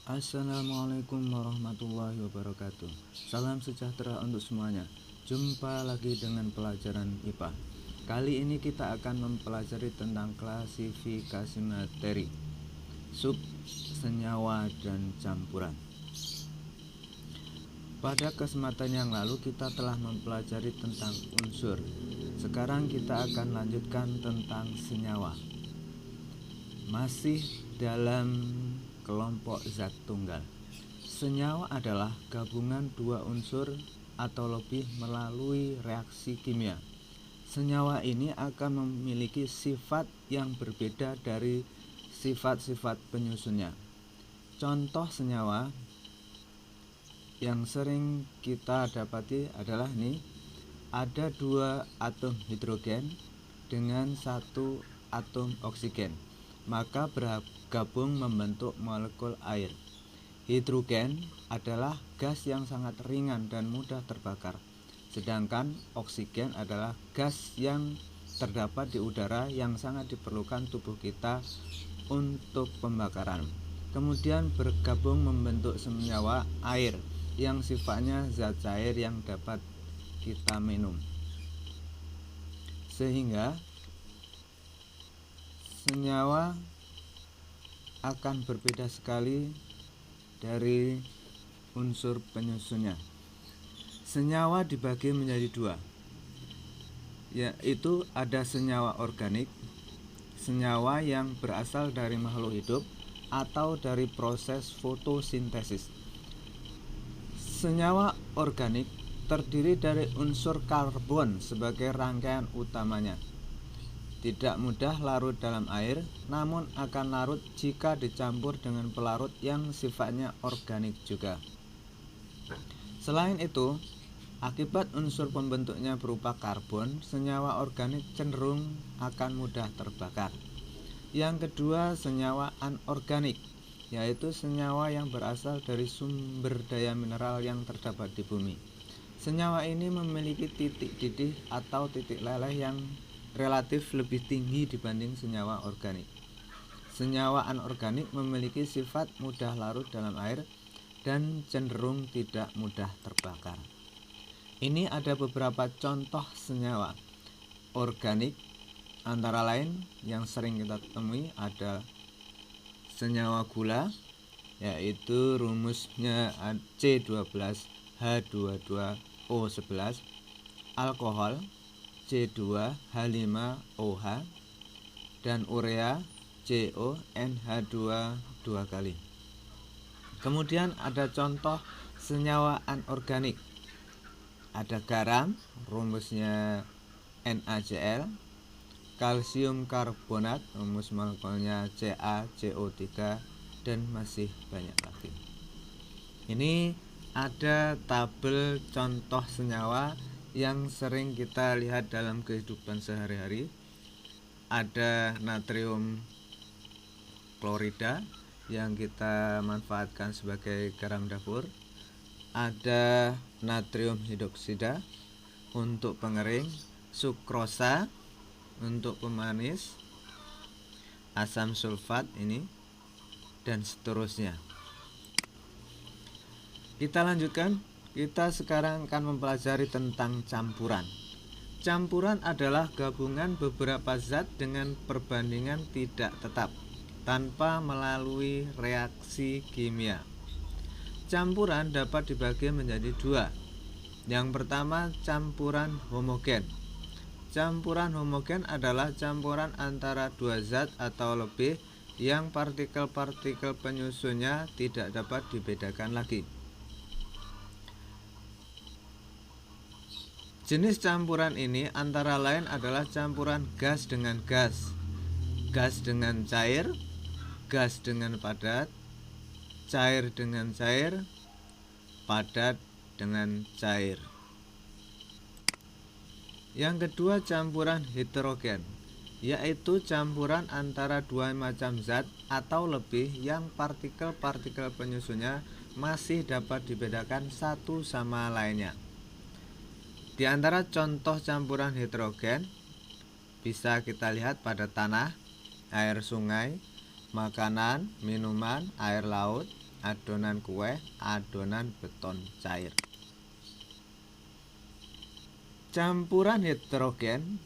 Assalamualaikum warahmatullahi wabarakatuh. Salam sejahtera untuk semuanya. Jumpa lagi dengan pelajaran IPA. Kali ini kita akan mempelajari tentang klasifikasi materi, sub, senyawa, dan campuran. Pada kesempatan yang lalu kita telah mempelajari tentang unsur. Sekarang kita akan lanjutkan tentang senyawa. Masih dalam kelompok zat tunggal. Senyawa adalah gabungan dua unsur atau lebih melalui reaksi kimia. Senyawa ini akan memiliki sifat yang berbeda dari sifat-sifat penyusunnya. Contoh senyawa yang sering kita dapati adalah ini. Ada dua atom hidrogen dengan satu atom oksigen, maka bergabung membentuk molekul air. Hidrogen adalah gas yang sangat ringan dan mudah terbakar, sedangkan oksigen adalah gas yang terdapat di udara yang sangat diperlukan tubuh kita untuk pembakaran. Kemudian bergabung membentuk senyawa air yang sifatnya zat cair yang dapat kita minum, sehingga senyawa akan berbeda sekali dari unsur penyusunnya. Senyawa dibagi menjadi dua, yaitu ada senyawa organik, senyawa yang berasal dari makhluk hidup atau dari proses fotosintesis. Senyawa organik terdiri dari unsur karbon sebagai rangkaian utamanya. Tidak mudah larut dalam air, namun akan larut jika dicampur dengan pelarut yang sifatnya organik juga. Selain itu, akibat unsur pembentuknya berupa karbon, senyawa organik cenderung akan mudah terbakar. Yang kedua, senyawa anorganik, yaitu senyawa yang berasal dari sumber daya mineral yang terdapat di bumi. Senyawa ini memiliki titik didih atau titik leleh yang relatif lebih tinggi dibanding senyawa organik. Senyawa anorganik memiliki sifat mudah larut dalam air dan cenderung tidak mudah terbakar. Ini ada beberapa contoh senyawa organik, antara lain yang sering kita temui ada senyawa gula, yaitu rumusnya C12H22O11, alkohol C2H5OH, dan urea CONH2 dua kali. Kemudian ada contoh senyawa anorganik. Ada garam, rumusnya NaCl, kalsium karbonat, rumus molekulnya CaCO3, dan masih banyak lagi. Ini ada tabel contoh senyawa yang sering kita lihat dalam kehidupan sehari-hari. Ada natrium klorida yang kita manfaatkan sebagai garam dapur. Ada natrium hidroksida untuk pengering, sukrosa untuk pemanis, asam sulfat ini, dan seterusnya. Kita lanjutkan. Kita sekarang akan mempelajari tentang campuran. Campuran adalah gabungan beberapa zat dengan perbandingan tidak tetap tanpa melalui reaksi kimia. Campuran dapat dibagi menjadi dua. Yang pertama, campuran homogen. Campuran homogen adalah campuran antara dua zat atau lebih yang partikel-partikel penyusunnya tidak dapat dibedakan lagi. Jenis campuran ini antara lain adalah campuran gas dengan gas, gas dengan cair, gas dengan padat, cair dengan cair, padat dengan cair. Yang kedua, campuran heterogen, yaitu campuran antara dua macam zat atau lebih yang partikel-partikel penyusunnya masih dapat dibedakan satu sama lainnya. Di antara contoh campuran heterogen bisa kita lihat pada tanah, air sungai, makanan, minuman, air laut, adonan kue, adonan beton cair. Campuran heterogen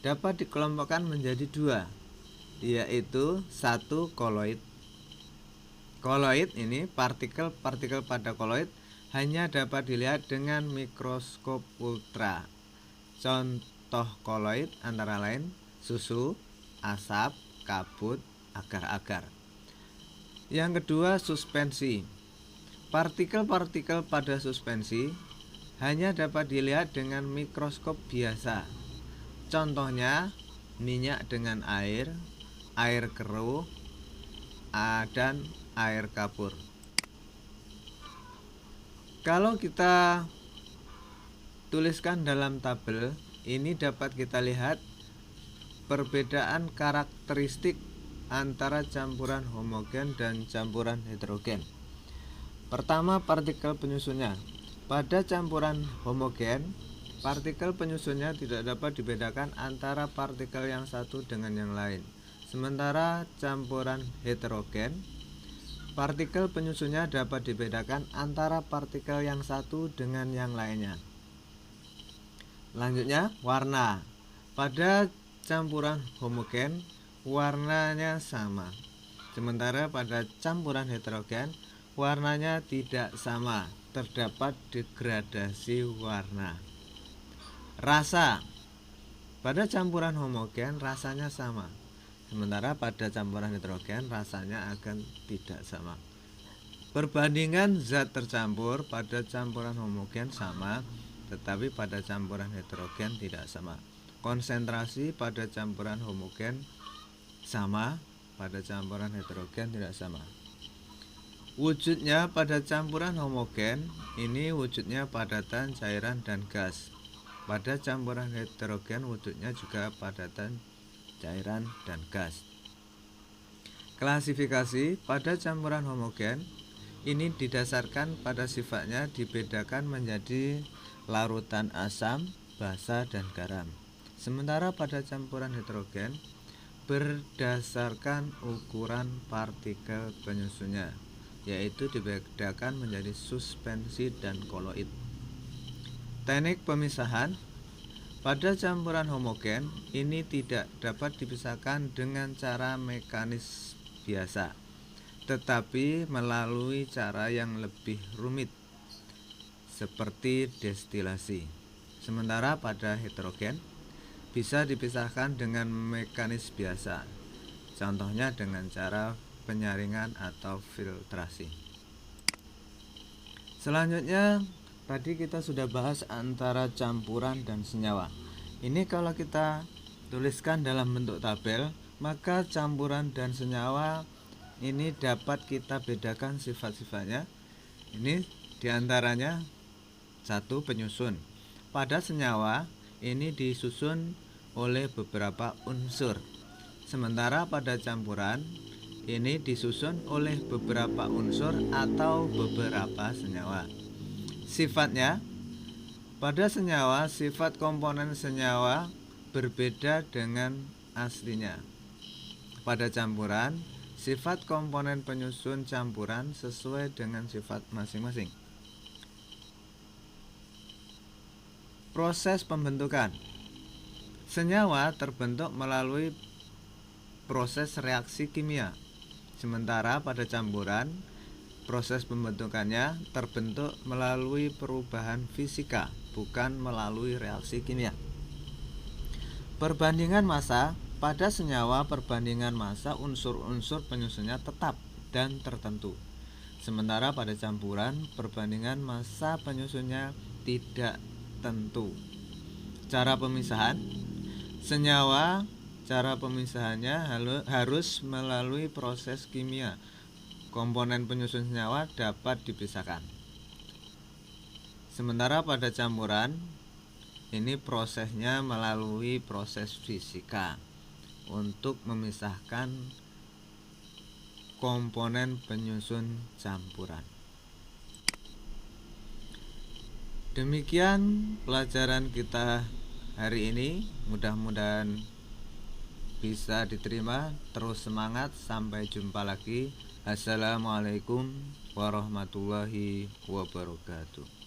dapat dikelompokkan menjadi dua, yaitu satu koloid. Koloid ini partikel-partikel pada koloid hanya dapat dilihat dengan mikroskop ultra. Contoh koloid antara lain susu, asap, kabut, agar-agar. Yang kedua, suspensi. Partikel-partikel pada suspensi hanya dapat dilihat dengan mikroskop biasa. Contohnya minyak dengan air, air keruh, dan air kapur. Kalau kita tuliskan dalam tabel, ini dapat kita lihat perbedaan karakteristik antara campuran homogen dan campuran heterogen. Pertama, partikel penyusunnya. Pada campuran homogen, partikel penyusunnya tidak dapat dibedakan antara partikel yang satu dengan yang lain. Sementara campuran heterogen, partikel penyusunnya dapat dibedakan antara partikel yang satu dengan yang lainnya. Selanjutnya, warna. Pada campuran homogen, warnanya sama. Sementara pada campuran heterogen, warnanya tidak sama. Terdapat degradasi warna. Rasa. Pada campuran homogen rasanya sama. Sementara pada campuran heterogen rasanya akan tidak sama. Perbandingan zat tercampur pada campuran homogen sama, tetapi pada campuran heterogen tidak sama. Konsentrasi pada campuran homogen sama, pada campuran heterogen tidak sama. Wujudnya pada campuran homogen ini wujudnya padatan, cairan, dan gas. Pada campuran heterogen wujudnya juga padatan, cairan, dan gas. Klasifikasi pada campuran homogen ini didasarkan pada sifatnya dibedakan menjadi larutan asam, basa, dan garam. Sementara pada campuran heterogen berdasarkan ukuran partikel penyusunnya, yaitu dibedakan menjadi suspensi dan koloid. Teknik pemisahan pada campuran homogen ini tidak dapat dipisahkan dengan cara mekanis biasa, tetapi melalui cara yang lebih rumit seperti destilasi. Sementara pada heterogen bisa dipisahkan dengan mekanis biasa, contohnya dengan cara penyaringan atau filtrasi. Selanjutnya, tadi kita sudah bahas antara campuran dan senyawa. Ini kalau kita tuliskan dalam bentuk tabel, maka campuran dan senyawa ini dapat kita bedakan sifat-sifatnya. Ini diantaranya satu, penyusun. Pada senyawa ini disusun oleh beberapa unsur. Sementara pada campuran ini disusun oleh beberapa unsur atau beberapa senyawa. Sifatnya, pada senyawa, sifat komponen senyawa berbeda dengan aslinya. Pada campuran, sifat komponen penyusun campuran sesuai dengan sifat masing-masing. Proses pembentukan. Senyawa terbentuk melalui proses reaksi kimia. Sementara pada campuran, proses pembentukannya terbentuk melalui perubahan fisika, bukan melalui reaksi kimia. Perbandingan massa. Pada senyawa, perbandingan massa unsur-unsur penyusunnya tetap dan tertentu. Sementara pada campuran, perbandingan massa penyusunnya tidak tentu. Cara pemisahan. Senyawa, cara pemisahannya harus melalui proses kimia. Komponen penyusun senyawa dapat dipisahkan. Sementara pada campuran, ini prosesnya melalui proses fisika untuk memisahkan komponen penyusun campuran. Demikian pelajaran kita hari ini. Mudah-mudahan bisa diterima. Terus semangat. Sampai jumpa lagi. Assalamualaikum warahmatullahi wabarakatuh.